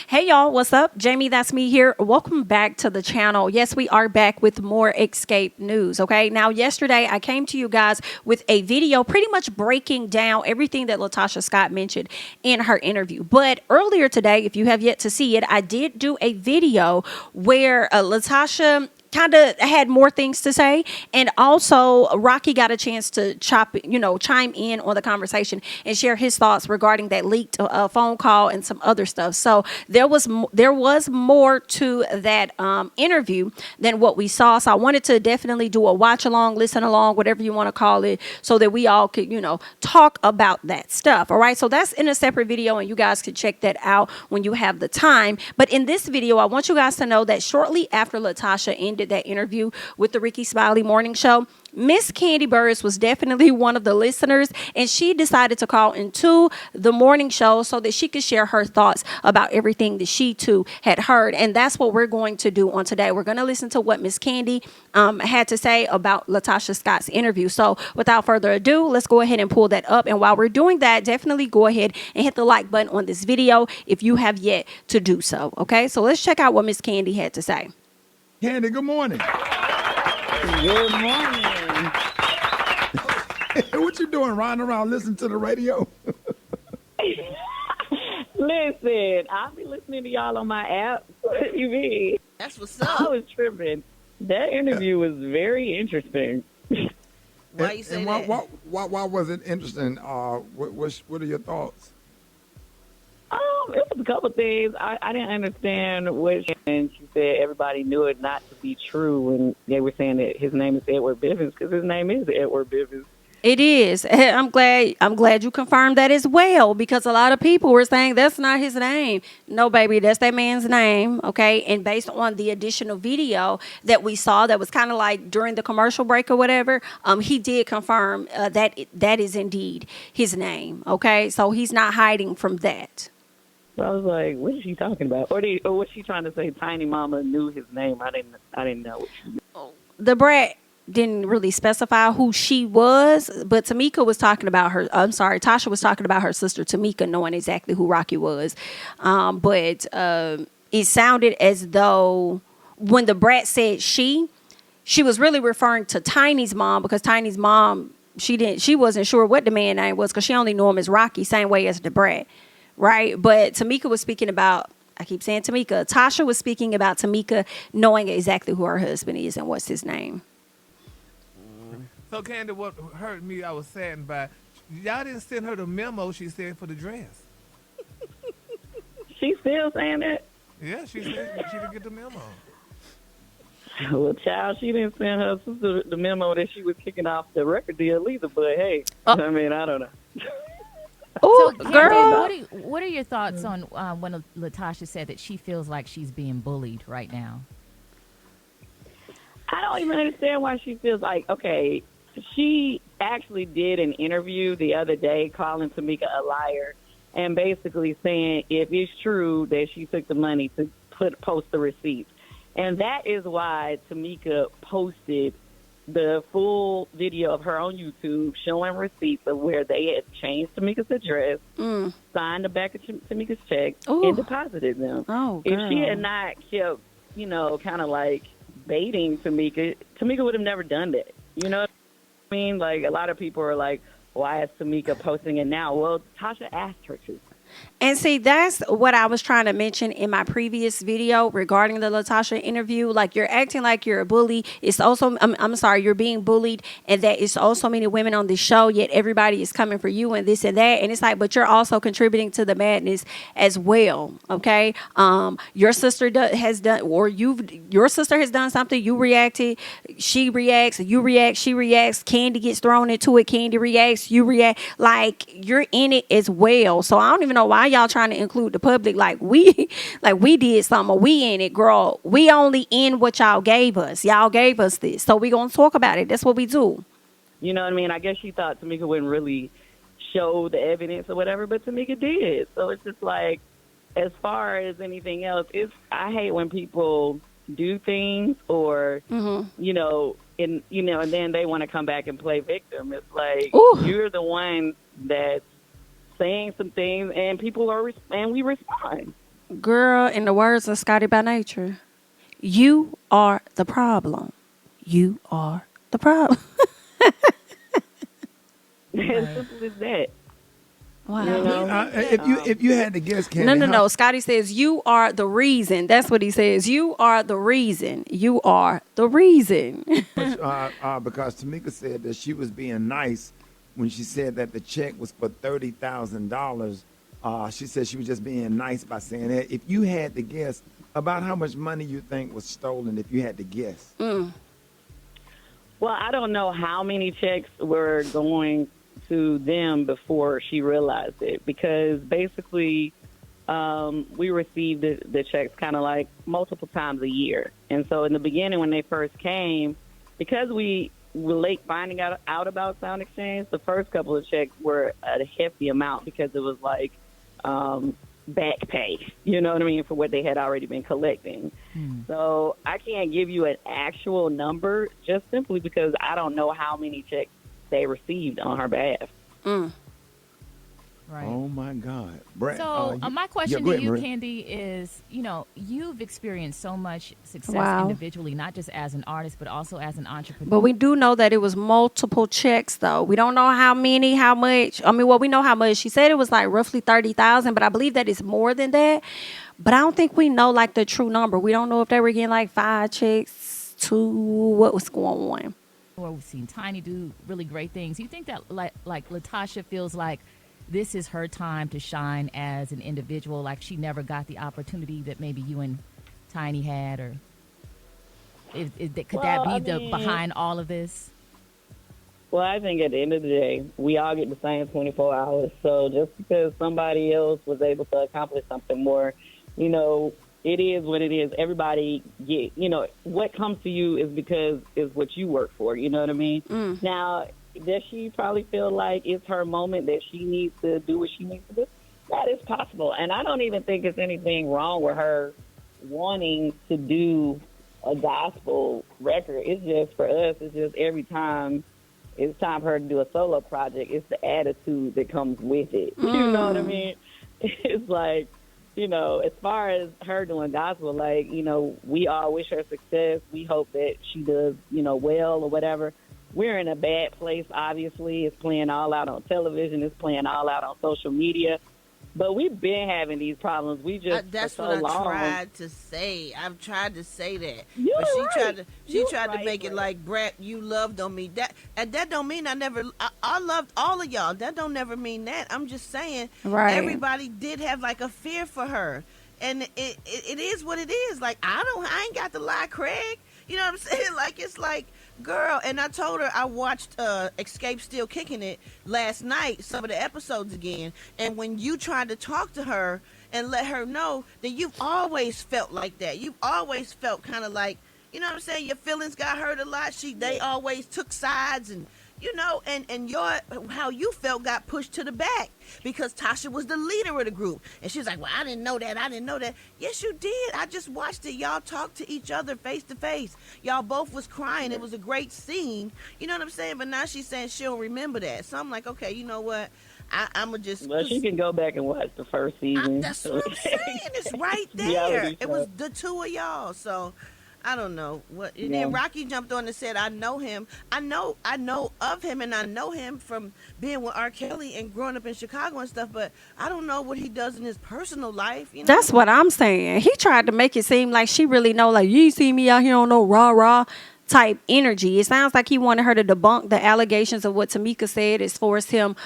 Hey y'all, what's up? Jamie, that's me here. Welcome back to the channel. Yes, we are back with more Xscape news, okay? Now, yesterday I came to you guys with a video pretty much breaking down everything that LaTocha Scott mentioned in her interview. But earlier today, if you have yet to see it, I did do a video where LaTocha kind of had more things to say, and also Rocky got a chance to chime in on the conversation and share his thoughts regarding that leaked phone call and some other stuff. So there was more to that interview than what we saw. So I wanted to definitely do a watch along, listen along, whatever you want to call it, so that we all could talk about that stuff. All right, so that's in a separate video, and you guys could check that out when you have the time. But in this video, I want you guys to know that shortly after LaTocha ended that interview with the Ricky Smiley morning show, Miss Kandi Burruss was definitely one of the listeners, and she decided to call into the morning show so that she could share her thoughts about everything that she too had heard. And that's what we're going to do on today. We're going to listen to what Miss Kandi had to say about LaTocha Scott's interview. So without further ado, let's go ahead and pull that up. And while we're doing that, definitely go ahead and hit the like button on this video if you have yet to do so. Okay, so let's check out what Miss Kandi had to say. Kandi, good morning. Good morning. What you doing, riding around listening to the radio? Listen, I'll be listening to y'all on my app. What do you mean? That's what's up. I was tripping. That interview was very interesting. Why you say that? Why was it interesting? What are your thoughts? It was a couple things. I didn't understand what she said. Everybody knew it not to be true when they were saying that his name is Edward Bivens, because his name is Edward Bivens. It is. I'm glad you confirmed that as well, because a lot of people were saying that's not his name. No, baby, that's that man's name. Okay. And based on the additional video that we saw, that was kind of like during the commercial break or whatever, he did confirm that is indeed his name. Okay. So he's not hiding from that. So I was like, what is she talking about? Or was she trying to say Tiny Mama knew his name? I didn't know what she knew. The brat didn't really specify who she was, but Tamika was talking about her. I'm sorry, Tasha was talking about her sister Tamika knowing exactly who Rocky was. But it sounded as though when the brat said she was really referring to Tiny's mom, because Tiny's mom, she wasn't sure what the man name was, because she only knew him as Rocky, same way as the brat. Right. But Tamika was speaking about, I keep saying Tamika, Tasha was speaking about Tamika knowing exactly who her husband is and what's his name. So, Kandi, what hurt me, I was saddened by, y'all didn't send her the memo she said for the dress. She still saying that? Yeah, she said she didn't get the memo. Well, child, she didn't send her sister the memo that she was kicking off the record deal either, but hey, I mean, I don't know. Oh, so, girl. What are your thoughts on when LaTocha said that she feels like she's being bullied right now? I don't even understand why she feels like, okay, she actually did an interview the other day calling Tamika a liar and basically saying if it's true that she took the money to post the receipts. And that is why Tamika posted the full video of her on YouTube showing receipts of where they had changed Tamika's address, signed the back of Tamika's check, and deposited them. Oh, if she had not kept, kind of like baiting Tamika would have never done that. You know what I mean? Like, a lot of people are like, why is Tamika posting it now? Well, Tasha asked her to. And see, that's what I was trying to mention in my previous video regarding the LaTocha interview. Like, you're acting like you're a bully. It's also, I'm sorry, you're being bullied, and that it's also many women on this show, yet everybody is coming for you and this and that. And it's like, but you're also contributing to the madness as well. Okay. Your sister has done, or your sister has done something. You reacted. She reacts. You react. She reacts. Kandi gets thrown into it. Kandi reacts. You react. Like, you're in it as well. So I don't even know why y'all trying to include the public like we did something, or we in it, girl. We only in what y'all gave us. Y'all gave us this, so we gonna talk about it. That's what we do. You know what I mean? I guess she thought Tamika wouldn't really show the evidence or whatever, but Tamika did. So it's just like, as far as anything else, I hate when people do things or and then they want to come back and play victim. It's like, you're the one that's saying some things, and people and we respond. Girl, in the words of Scotty by Nature, you are the problem. You are the problem. As simple as that. Wow. You know? If you had to guess, Candy, No. Scotty says you are the reason. That's what he says. You are the reason. You are the reason. because Tamika said that she was being nice when she said that the check was for $30,000. She said she was just being nice by saying that. If you had to guess about how much money you think was stolen, if you had to guess. Well, I don't know how many checks were going to them before she realized it, because basically we received the checks kind of like multiple times a year. And so in the beginning when they first came, because we were late finding out about Sound Exchange, the first couple of checks were a hefty amount because it was like back pay, you know what I mean, for what they had already been collecting. So I can't give you an actual number just simply because I don't know how many checks they received on her behalf. Right. Oh my God. Brett, So my question go to ahead, you, Maria. Candy, is, you've experienced so much success Wow. individually, not just as an artist, but also as an entrepreneur. But we do know that it was multiple checks, though. We don't know how many, how much. I mean, well, we know how much. She said it was like roughly 30,000, but I believe that it's more than that. But I don't think we know like the true number. We don't know if they were getting like 5 checks, 2, what was going on. Or we've seen Tiny do really great things. You think that like LaTocha feels like this is her time to shine as an individual, like she never got the opportunity that maybe you and Tiny had, or could that be behind all of this? Well, I think at the end of the day, we all get the same 24 hours. So just because somebody else was able to accomplish something more, it is what it is. Everybody what comes to you is because it's what you work for. You know what I mean? Now, does she probably feel like it's her moment that she needs to do what she needs to do? That is possible. And I don't even think there's anything wrong with her wanting to do a gospel record. It's just for us, it's just every time it's time for her to do a solo project, it's the attitude that comes with it. You know what I mean? It's like, as far as her doing gospel, we all wish her success. We hope that she does, well or whatever. We're in a bad place, obviously. It's playing all out on television. It's playing all out on social media. But we've been having these problems. We just That's for what so I long. tried to say. I've tried to say that, You're but she right. tried to make it like, Brett, you loved on me. That don't mean I loved all of y'all. That don't never mean that. I'm just saying, Right. everybody did have like a fear for her, and it is what it is. Like I ain't got to lie, Craig. You know what I'm saying? Like it's like, girl, and I told her I watched Xscape Still Kicking It last night, some of the episodes again, and when you tried to talk to her and let her know that you've always felt like that. You've always felt kind of like, you know what I'm saying, your feelings got hurt a lot. They always took sides, and and your how you felt got pushed to the back because Tasha was the leader of the group. And she was like, well, I didn't know that. Yes, you did. I just watched it. Y'all talked to each other face to face. Y'all both was crying. It was a great scene. You know what I'm saying? But now she's saying she don't remember that. So I'm like, okay, you know what? I'm going to just... Well, she can go back and watch the first season. That's what I'm saying. It's right there. Reality It was the two of y'all. So... I don't know what. And then Rocky jumped on and said, "I know him. I know of him, and I know him from being with R. Kelly and growing up in Chicago and stuff. But I don't know what he does in his personal life. That's what I'm saying. He tried to make it seem like she really know, like, you ain't see me out here on no rah-rah type energy. It sounds like he wanted her to debunk the allegations of what Tamika said as far as him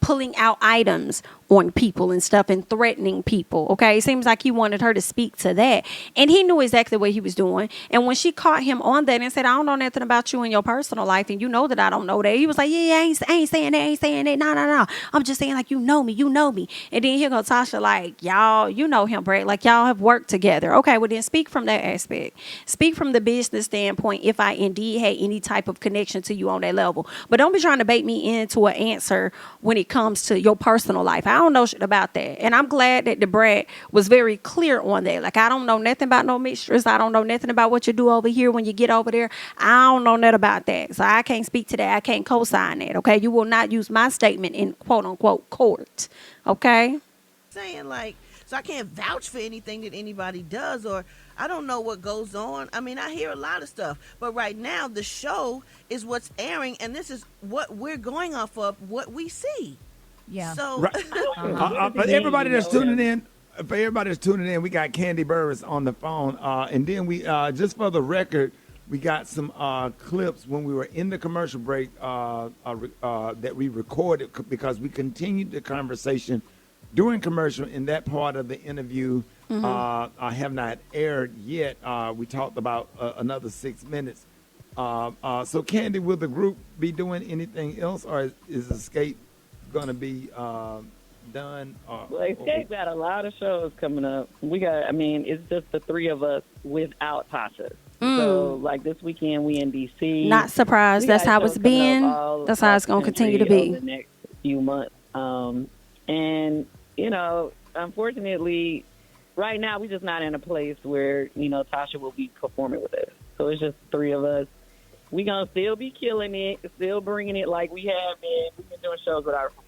pulling out items on people and stuff and threatening people. Okay, it seems like he wanted her to speak to that, and he knew exactly what he was doing. And when she caught him on that and said, I don't know nothing about you in your personal life, and you know that I don't know that, he was like, yeah, I ain't saying that, no, I'm just saying, like, you know me. And then here goes Tasha, like, y'all, you know him, Brett, like, y'all have worked together. Okay, well then speak from that aspect, speak from the business standpoint, if I indeed had any type of connection to you on that level. But don't be trying to bait me into an answer when it comes to your personal life. I don't know shit about that. And I'm glad that the Brad was very clear on that. Like, I don't know nothing about no mixtures. I don't know nothing about what you do over here when you get over there. I don't know nothing about that. So I can't speak to that. I can't co-sign that. Okay. You will not use my statement in quote unquote court. Okay. Saying like, So I can't vouch for anything that anybody does, or I don't know what goes on. I mean, I hear a lot of stuff, but right now the show is what's airing, and this is what we're going off of, what we see. Yeah. So Right. For everybody that's tuning in, we got Kandi Burruss on the phone, and then we just for the record, we got some clips when we were in the commercial break that we recorded because we continued the conversation during commercial. In that part of the interview, I have not aired yet. We talked about another 6 minutes. So, Kandi, will the group be doing anything else, or is Xscape going to be done? Well, Xscape got a lot of shows coming up. It's just the three of us without Tasha. So, like this weekend, we in D.C. Not surprised. That's how it's been. That's how it's going to continue to be. Over the next few months. And, unfortunately, right now, we're just not in a place where, Tasha will be performing with us. So it's just three of us. We're going to still be killing it, still bringing it like we have been. We've been doing shows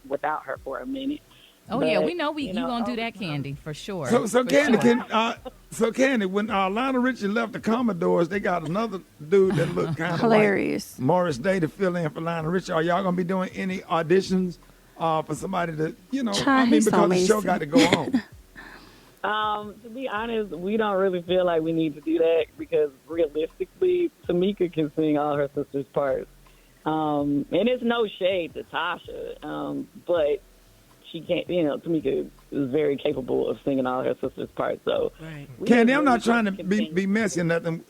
without her for a minute. Oh, But, yeah, we know you gonna do that, Kandi, for sure. So For Kandi, sure. Kandi, when Lionel Richie left the Commodores, they got another dude that looked kind of Hilarious. like Morris Day to fill in for Lionel Richie. Are y'all gonna be doing any auditions for somebody to, Child, he's so because the show messy. got to go on. To be honest, we don't really feel like we need to do that because realistically, Tamika can sing all her sister's parts. And it's no shade to Tasha, but she can't, Tamika is very capable of singing all her sister's parts. So, right. Kandi, I'm not trying to be messy or nothing.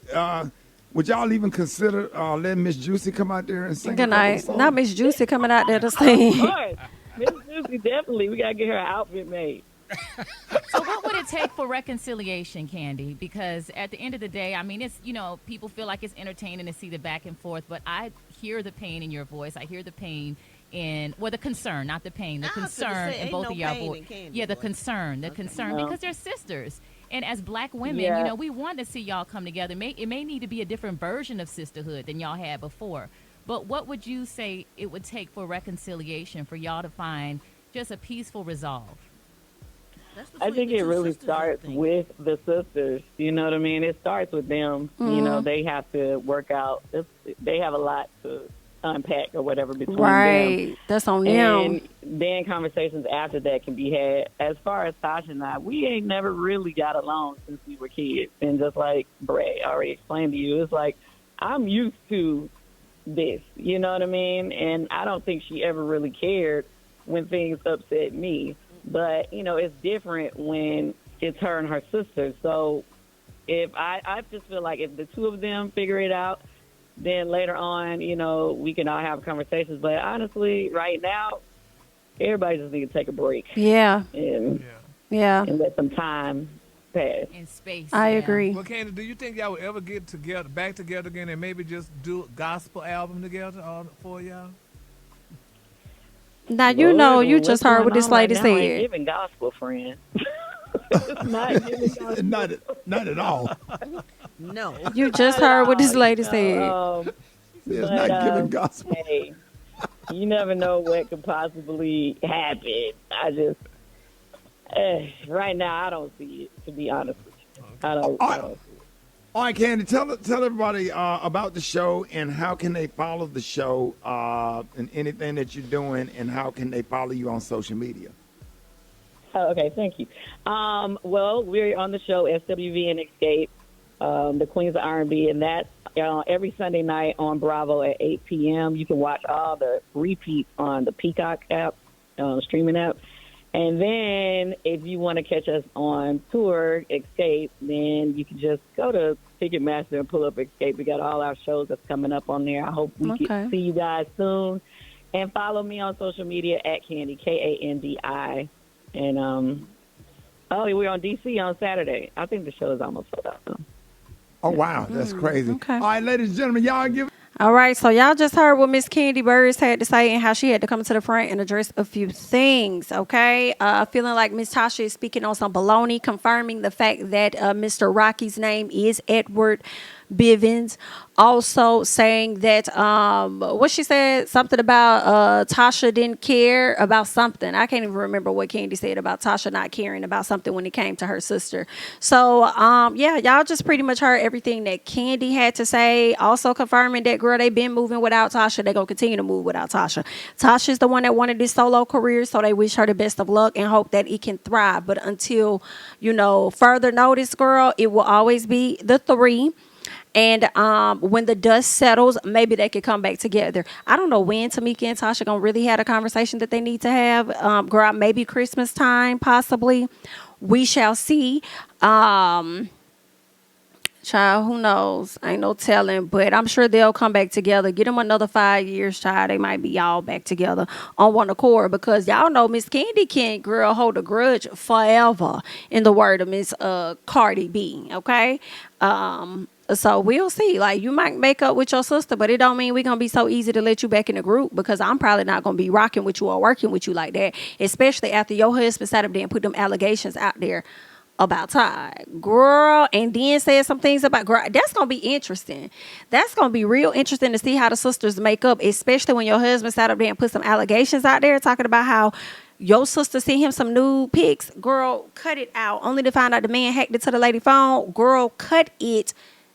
Would y'all even consider letting Miss Juicy come out there and sing? Good night. Not Not Miss Juicy coming out there to sing. Of course, Miss Juicy, definitely, we got to get her outfit made. So what would it take for reconciliation, Kandi? Because at the end of the day, I mean, it's, people feel like it's entertaining to see the back and forth, but I hear the pain in your voice. I hear the pain the concern, not the pain, the concern in both of y'all voice. Yeah, the concern, because they're sisters. And as black women, we want to see y'all come together. It may need to be a different version of sisterhood than y'all had before. But what would you say it would take for reconciliation for y'all to find just a peaceful resolve? I think it really starts with the sisters. You know what I mean? It starts with them. They have to work out. They have a lot to unpack or whatever between them. Right. That's on them. And then conversations after that can be had. As far as Tasha and I, we ain't never really got along since we were kids. And just like Bray already explained to you, it's like I'm used to this. You know what I mean? And I don't think she ever really cared when things upset me. But, it's different when it's her and her sister. So if I just feel like if the two of them figure it out, then later on, we can all have conversations. But honestly, right now, everybody just needs to take a break. Yeah. And let some time pass. In space. I agree. Well, Kandi, do you think y'all would ever get back together again and maybe just do a gospel album together, all four of y'all? Now, you just heard what this lady said. Ain't said. giving gospel, friend. It's not giving gospel. Not at all. No. You just heard what this lady said. It's not giving gospel. Hey, you never know what could possibly happen. I just, right now, I don't see it, to be honest with you. I don't see it. All right, Kandi, tell everybody about the show and how can they follow the show and anything that you're doing, and how can they follow you on social media? Oh, okay, thank you. Well, we're on the show SWV and Xscape, the Queens of R&B, and that's every Sunday night on Bravo at 8 p.m. You can watch all the repeats on the Peacock app, streaming app. And then if you want to catch us on tour, Xscape, then you can just go to Ticketmaster and pull up Xscape. We got all our shows that's coming up on there. I hope we can see you guys soon. And follow me on social media at Kandi, Kandi. And, we're on D.C. on Saturday. I think the show is almost sold out, though. Oh, wow. That's crazy. Okay. All right, ladies and gentlemen, y'all give... All right, so y'all just heard what Miss Kandi Burruss had to say and how she had to come to the front and address a few things, okay? Feeling like Miss Tasha is speaking on some baloney, confirming the fact that Mr. Rocky's name is Edward Bivens. Also saying that what she said, something about Tasha didn't care about something. I can't even remember what Kandi said about Tasha not caring about something when it came to her sister. So yeah, y'all just pretty much heard everything that Kandi had to say. Also confirming that, girl, they been moving without Tasha. They gonna continue to move without Tasha. Tasha's the one that wanted this solo career, so they wish her the best of luck and hope that it can thrive. But until, you know, further notice, girl, it will always be the three. And when the dust settles, maybe they could come back together. I don't know when Tamika and Tasha gonna really have a conversation that they need to have. Girl, maybe Christmas time, possibly. We shall see. Child, who knows? Ain't no telling, but I'm sure they'll come back together. Get them another 5 years, child. They might be all back together on one accord, because y'all know Miss Kandi can't, girl, hold a grudge forever, in the word of Miss Cardi B. Okay. So we'll see. Like, you might make up with your sister, but it don't mean we're going to be so easy to let you back in the group, because I'm probably not going to be rocking with you or working with you like that, especially after your husband sat up there and put them allegations out there about Todd, girl, and then said some things about, girl. That's going to be interesting. That's going to be real interesting to see how the sisters make up, especially when your husband sat up there and put some allegations out there talking about how your sister sent him some nude pics. Girl, cut it out. Only to find out the man hacked into the lady phone. Girl, cut it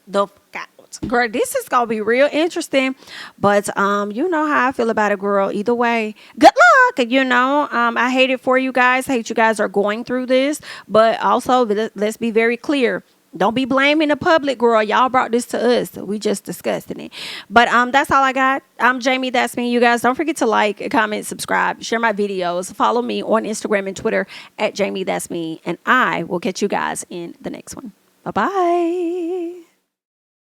the fuck out. Girl, this is gonna be real interesting. But you know how I feel about it, girl. Either way, good luck. You know, I hate it for you guys. I hate you guys are going through this. But also, let's be very clear. Don't be blaming the public, girl. Y'all brought this to us. We just discussing it. But that's all I got. I'm Jamie. That's me. You guys, don't forget to like, comment, subscribe, share my videos. Follow me on Instagram and Twitter at Jamie. That's me. And I will catch you guys in the next one. Bye-bye.